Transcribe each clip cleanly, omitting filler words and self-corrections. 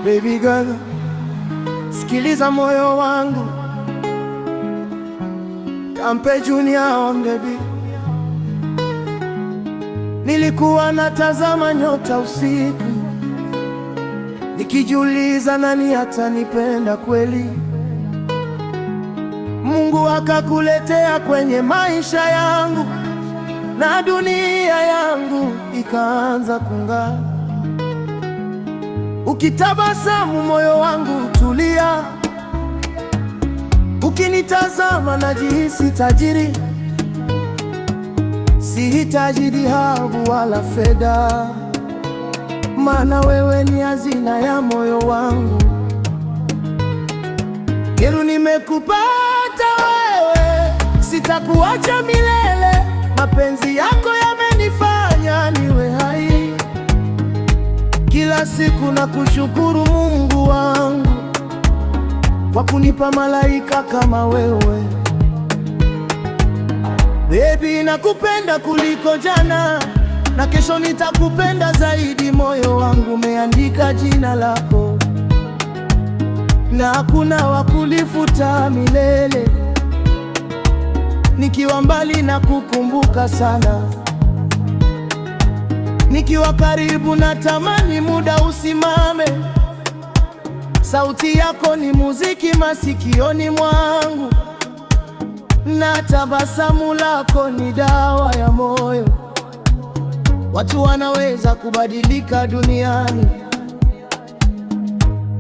Baby girl, sikiliza moyo wangu, Kampe Junior on the beat. Nilikuwa natazama nyota usiku, nikijiuliza nani atanipenda kweli. Mungu akakuletea kwenye maisha yangu, na dunia yangu ikaanza kung'aa. Ukitabasamu moyo wangu tulia, ukinitazama najihisi tajiri. Sihitaji dhahabu wala fedha, maana wewe ni hazina ya moyo wangu. Yeru, nimekupata wewe, sitakuacha milele. Mapenzi yako yamenifanya niwe hai. Kila siku na kushukuru Mungu wangu kwa kunipa malaika kama wewe. Baby, nakupenda kuliko jana, na kesho nitakupenda zaidi. Moyo wangu umeandika jina lako, na hakuna wa kulifuta milele. Nikiwa mbali na kukumbuka sana, nikiwa karibu natamani muda usimame. Sauti yako ni muziki masikioni mwangu, na tabasamu lako ni dawa ya moyo. Watu wanaweza kubadilika duniani,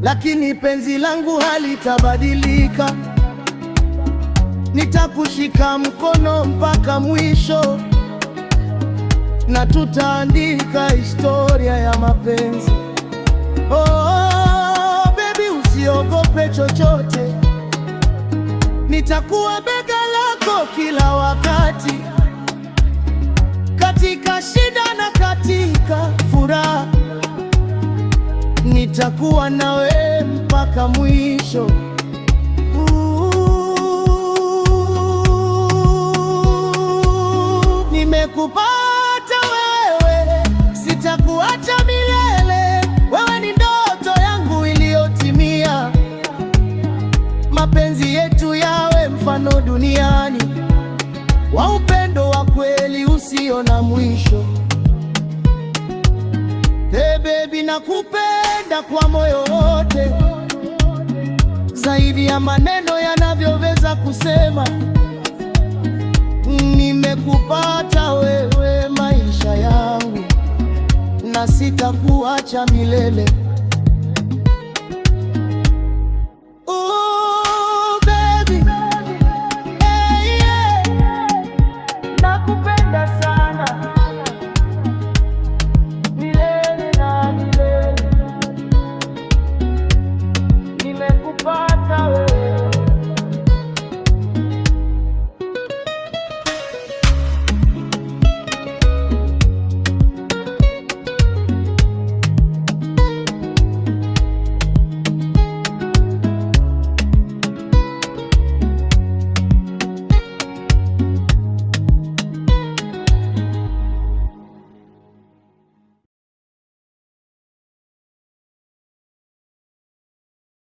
lakini penzi langu halitabadilika. Nitakushika mkono mpaka mwisho, na tutaandika historia ya mapenzi. Oh, baby, usiogope chochote. Nitakuwa bega lako kila wakati, katika shida na katika furaha. Nitakuwa nawe mpaka mwisho. Nimekupata wewe, sitakuacha milele. Wewe ni ndoto yangu iliyotimia. Mapenzi yetu yawe mfano duniani wa upendo wa kweli usio na mwisho. Hey baby, nakupenda kwa moyo wote, zaidi ya maneno yanavyoweza kusema. Nimekupata wewe maisha yangu, na sitakuacha milele.